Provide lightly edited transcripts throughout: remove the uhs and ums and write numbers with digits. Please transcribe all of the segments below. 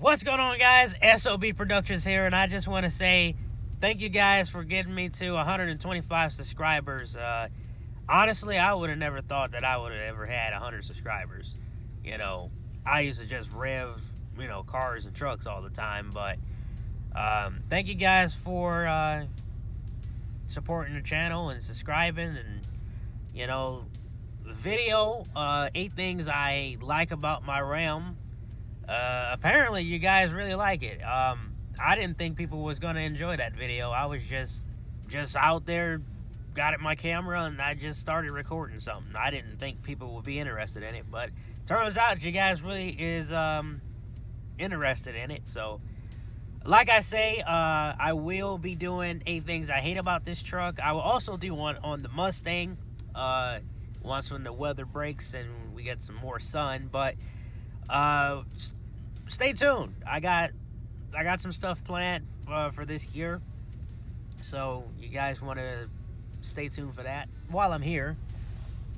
What's going on, guys? SOB Productions here, and I just want to say thank you guys for getting me to 125 subscribers. Honestly, I would have never thought that I would have ever had 100 subscribers. You know, I used to just rev, cars and trucks all the time, but thank you guys for supporting the channel and subscribing. And, the video, 8 things I like about my Ram. Apparently you guys really like it. I didn't think people was gonna enjoy that video. I was just out there, got at my camera, and I just started recording something. I didn't think people would be interested in it, but turns out you guys really is interested in it. So like I say, I will be doing 8 things I hate about this truck. I will also do one on the Mustang once when the weather breaks and we get some more sun. But stay tuned. I got some stuff planned for this year, so you guys want to stay tuned for that. While I'm here,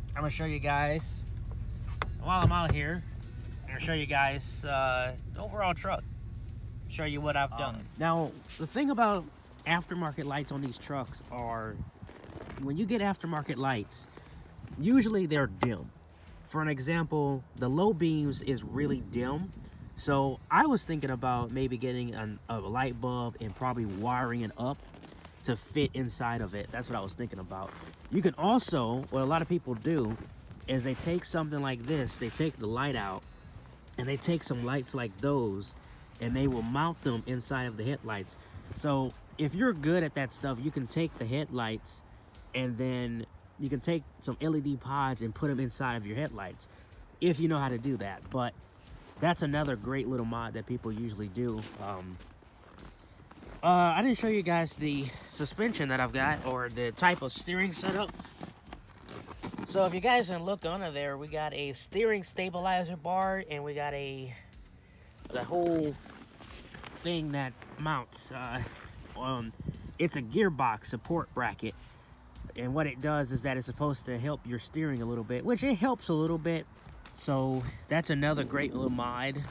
I'm gonna show you guys. While I'm out here, I'm gonna show you guys the overall truck. Show you what I've done. Now, the thing about aftermarket lights on these trucks are, when you get aftermarket lights, usually they're dim. For an example, the low beams is really dim. So I was thinking about maybe getting a light bulb and probably wiring it up to fit inside of it. That's what I was thinking about. You can also, what a lot of people do, is they take something like this, they take the light out, and they take some lights like those, and they will mount them inside of the headlights. So if you're good at that stuff, you can take the headlights and then you can take some LED pods and put them inside of your headlights, if you know how to do that. But that's another great little mod that people usually do. I didn't show you guys the suspension that I've got, or the type of steering setup. So if you guys can look under there, we got a steering stabilizer bar, and we got the whole thing that mounts. It's a gearbox support bracket. And what it does is that it's supposed to help your steering a little bit, which it helps a little bit. So that's another great little mod.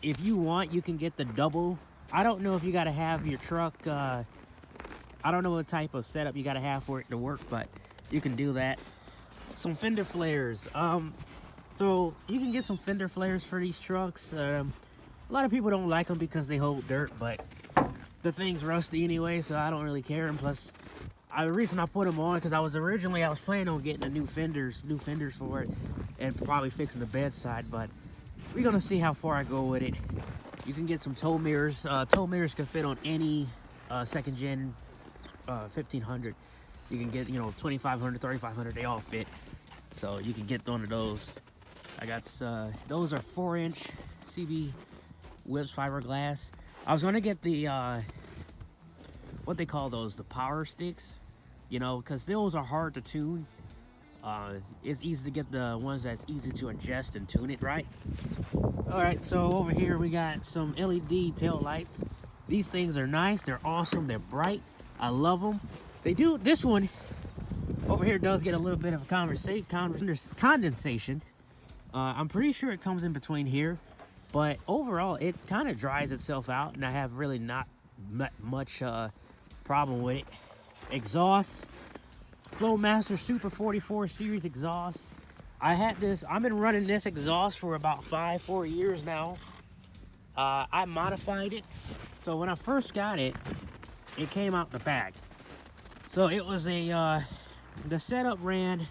If you want, you can get the double. I don't know if you got to have your truck, I don't know what type of setup you got to have for it to work, but you can do that. Some fender flares. So you can get some fender flares for these trucks. A lot of people don't like them because they hold dirt, but the thing's rusty anyway, so I don't really care. And plus, the reason I put them on, because I was planning on getting new fenders for it, and probably fixing the bedside, but we're gonna see how far I go with it. You can get some tow mirrors. Tow mirrors can fit on any second gen 1500. You can get 2500, 3500. They all fit, so you can get one of those. I got those are 4-inch CB Whips fiberglass. I was gonna get the what they call those, the power sticks, because those are hard to tune. It's easy to get the ones that's easy to adjust and tune it right. All right, so over here we got some LED tail lights. These things are nice, they're awesome, they're bright. I love them. This one over here does get a little bit of condensation. I'm pretty sure it comes in between here, but overall it kind of dries itself out, and I have really not much problem with it. Exhaust, Flowmaster Super 44 series exhaust. I've been running this exhaust for about 4 years now. I modified it, so when I first got it, it came out the back. So it was the setup ran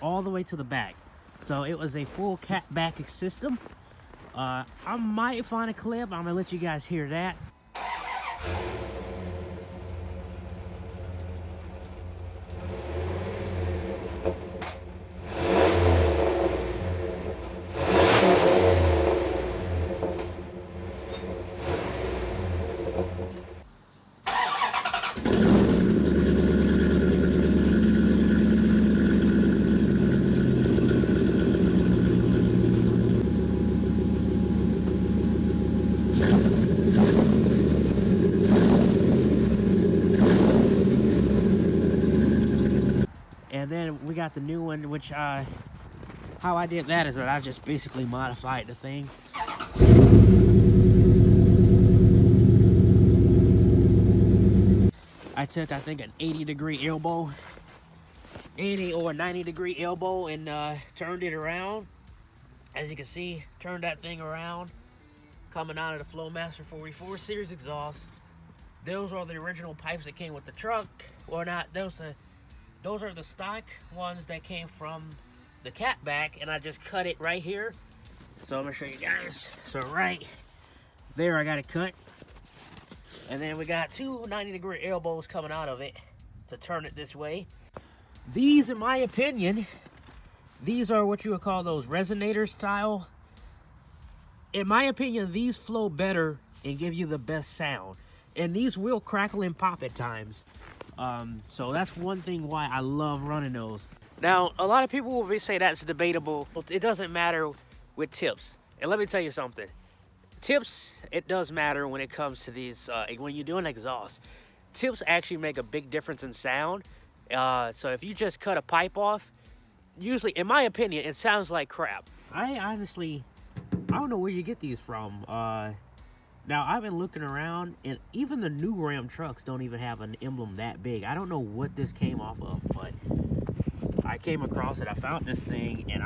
all the way to the back, so it was a full cat back system. I might find a clip. I'm gonna let you guys hear that. And then we got the new one, which how I did that is that I just basically modified the thing. took, I think, an 80-degree elbow, 80 or 90-degree elbow, and turned it around. As you can see, turned that thing around, coming out of the Flowmaster 44 series exhaust. Those are the original pipes that came with the truck, or not. Those are the stock ones that came from the catback, and I just cut it right here. So I'm gonna show you guys. So right there, I got it cut, and then we got two 90-degree elbows coming out of it to turn it this way. These, in my opinion, these are what you would call those resonator style. In my opinion, these flow better and give you the best sound. And these will crackle and pop at times. So that's one thing why I love running those. Now, a lot of people will say that's debatable. It doesn't matter with tips. And let me tell you something. Tips, it does matter when it comes to these, when you're doing exhaust. Tips actually make a big difference in sound. So if you just cut a pipe off, usually, in my opinion, it sounds like crap. I honestly, I don't know where you get these from. Now, I've been looking around, and even the new Ram trucks don't even have an emblem that big. I don't know what this came off of, but I came across it. I found this thing, and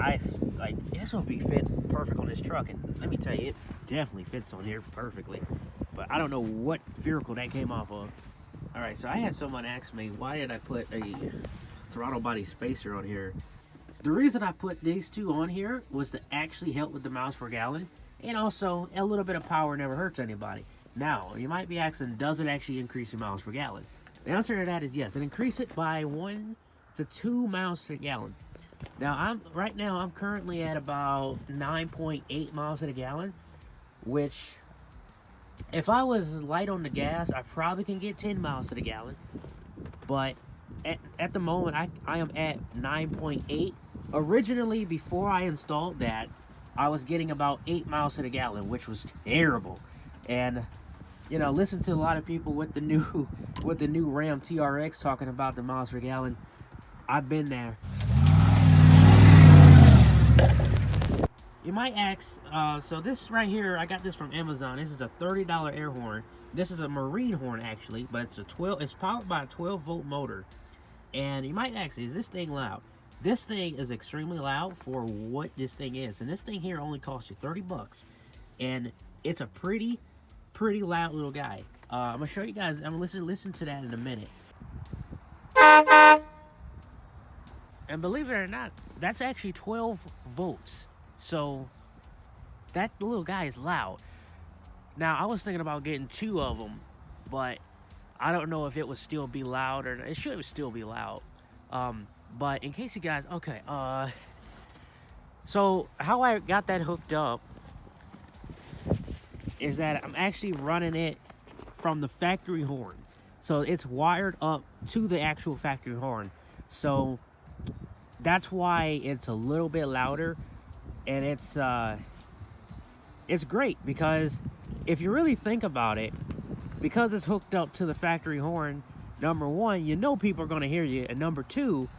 this will be fit perfect on this truck. And let me tell you, it definitely fits on here perfectly. But I don't know what vehicle that came off of. All right, so I had someone ask me, why did I put a throttle body spacer on here? The reason I put these two on here was to actually help with the miles per gallon. And also, a little bit of power never hurts anybody. Now, you might be asking, does it actually increase your miles per gallon? The answer to that is yes. It increases it by 1 to 2 miles per gallon. Now, right now, I'm currently at about 9.8 miles per gallon, which, if I was light on the gas, I probably can get 10 miles per gallon. But at the moment, I am at 9.8. Originally, before I installed that, I was getting about 8 miles to the gallon, which was terrible. And, you know, listen to a lot of people with the new Ram TRX talking about the miles per gallon. I've been there. You might ask, so this right here, I got this from Amazon. This is a $30 air horn. This is a marine horn, actually, but it's powered by a 12-volt motor. And you might ask, is this thing loud? This thing is extremely loud for what this thing is. And this thing here only costs you 30 bucks. And it's a pretty loud little guy. I'm going to show you guys. I'm going to listen to that in a minute. And believe it or not, that's actually 12 volts. So that little guy is loud. Now, I was thinking about getting 2 of them, but I don't know if it would still be loud or not. It should still be loud. But in case you guys, okay, so how I got that hooked up is that I'm actually running it from the factory horn. So it's wired up to the actual factory horn. So that's why it's a little bit louder, and it's great because if you really think about it, because it's hooked up to the factory horn, number one, you know people are going to hear you, and number two,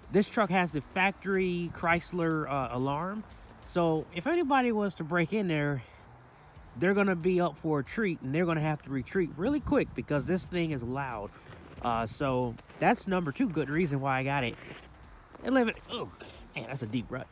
this truck has the factory Chrysler alarm. So if anybody was to break in there, they're going to be up for a treat, and they're going to have to retreat really quick because this thing is loud. So that's number two good reason why I got it. And oh, man, that's a deep rut.